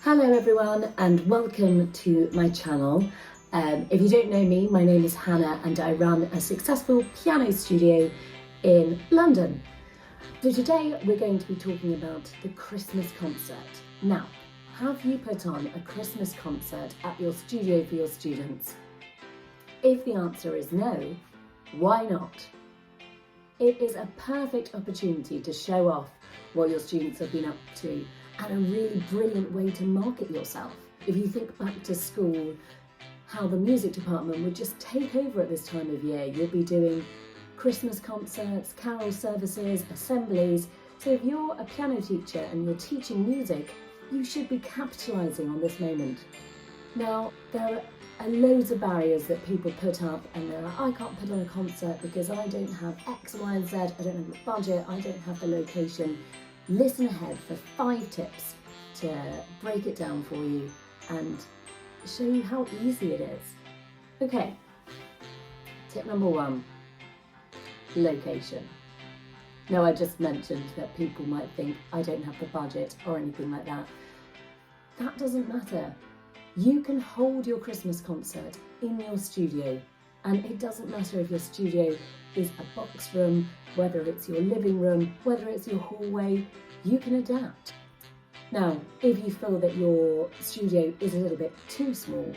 Hello everyone and welcome to my channel. If you don't know me, my name is Hannah and I run a successful piano studio in London. So today we're going to be talking about the Christmas concert. Now, have you put on a Christmas concert at your studio for your students? If the answer is no, why not? It is a perfect opportunity to show off what your students have been up to and a really brilliant way to market yourself. If you think back to school, how the music department would just take over at this time of year. You'll be doing Christmas concerts, carol services, assemblies. So if you're a piano teacher and you're teaching music, you should be capitalising on this moment. Now, there are loads of barriers that people put up and they're like, I can't put on a concert because I don't have X, Y and Z, I don't have the budget, I don't have the location. Listen ahead for 5 tips to break it down for you and show you how easy it is. Okay, tip number 1, location. Now, I just mentioned that people might think I don't have the budget or anything like that. That doesn't matter. You can hold your Christmas concert in your studio, and it doesn't matter if your studio is a box room, whether it's your living room, whether it's your hallway, you can adapt. Now, if you feel that your studio is a little bit too small,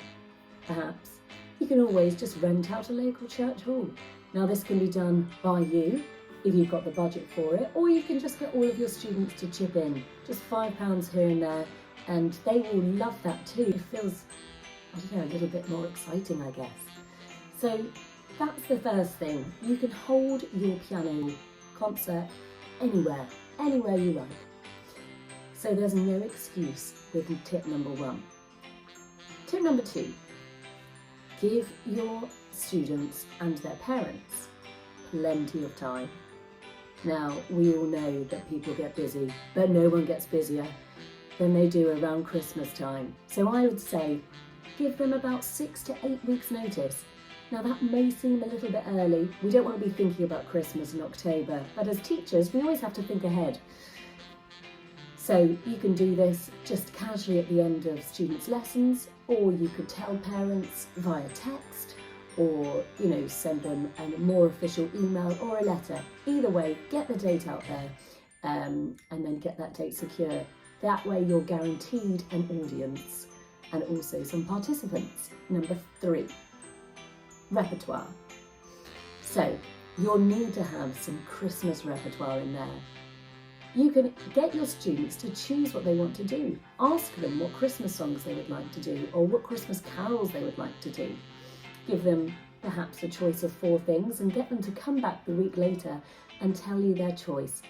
perhaps, you can always just rent out a local church hall. Now, this can be done by you, if you've got the budget for it, or you can just get all of your students to chip in, just £5 here and there, and they will love that too. It feels, I don't know, a little bit more exciting, I guess. So that's the first thing. You can hold your piano concert anywhere you like. So there's no excuse with tip number 1. Tip number 2, give your students and their parents plenty of time. Now, we all know that people get busy, but no one gets busier than they do around Christmas time. So I would say give them about 6 to 8 weeks notice. Now, that may seem a little bit early. We don't want to be thinking about Christmas in October, but as teachers, we always have to think ahead. So you can do this just casually at the end of students' lessons, or you could tell parents via text, or send them a more official email or a letter. Either way, get the date out there and then get that date secure. That way you're guaranteed an audience and also some participants. Number 3, repertoire. So you'll need to have some Christmas repertoire in there. You can get your students to choose what they want to do. Ask them what Christmas songs they would like to do or what Christmas carols they would like to do. Give them perhaps a choice of 4 things and get them to come back the week later and tell you their choice.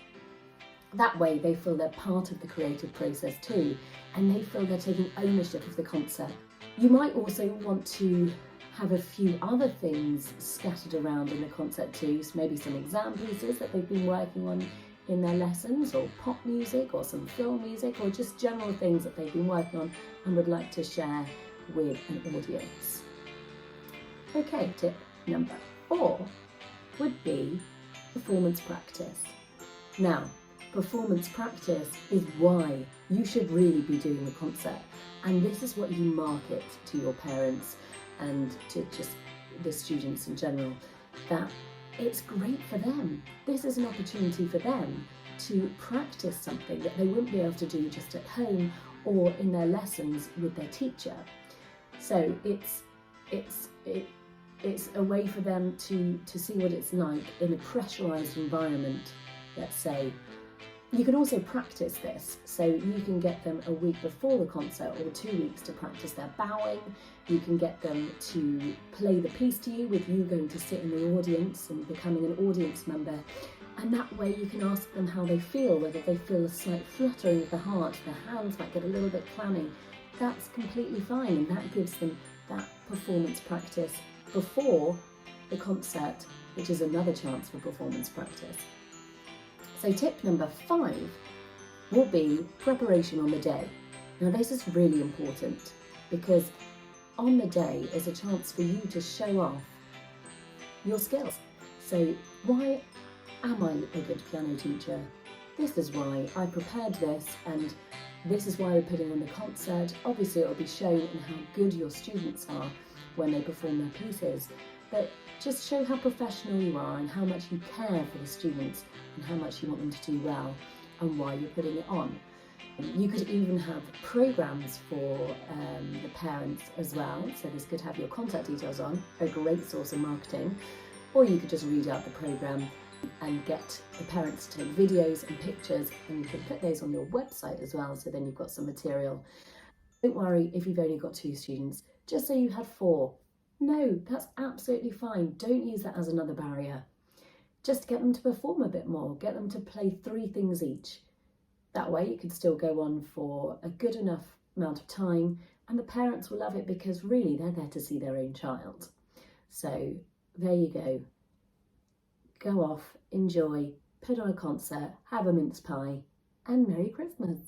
That way they feel they're part of the creative process too, and they feel they're taking ownership of the concert. You might also want to have a few other things scattered around in the concert too, so maybe some exam pieces that they've been working on in their lessons, or pop music, or some film music, or just general things that they've been working on and would like to share with an audience. Okay, tip number 4 would be performance practice. Now, performance practice is why you should really be doing the concert, and this is what you market to your parents and to just the students in general, that it's great for them. This is an opportunity for them to practice something that they wouldn't be able to do just at home or in their lessons with their teacher. So it's a way for them to see what it's like in a pressurised environment, let's say. You can also practice this, so you can get them a week before the concert or 2 weeks to practice their bowing. You can get them to play the piece to you with you going to sit in the audience and becoming an audience member. And that way you can ask them how they feel, whether they feel a slight fluttering of the heart, their hands might get a little bit clammy. That's completely fine, and that gives them that performance practice before the concert, which is another chance for performance practice. So tip number 5 will be preparation on the day. Now, this is really important because on the day is a chance for you to show off your skills. So why am I a good piano teacher? This is why I prepared this, and This is why we're putting on the concert. Obviously, it will be shown in how good your students are when they perform their pieces, but just show how professional you are and how much you care for the students and how much you want them to do well and why you're putting it on. You could even have programs for the parents as well, so this could have your contact details on, a great source of marketing, or you could just read out the program and get the parents to take videos and pictures, and you can put those on your website as well, so then you've got some material. Don't worry if you've only got 2 students, just say you had 4. No, that's absolutely fine. Don't use that as another barrier. Just get them to perform a bit more, get them to play 3 things each. That way you could still go on for a good enough amount of time, and the parents will love it because really they're there to see their own child. So there you go. Go off, enjoy, put on a concert, have a mince pie, and Merry Christmas.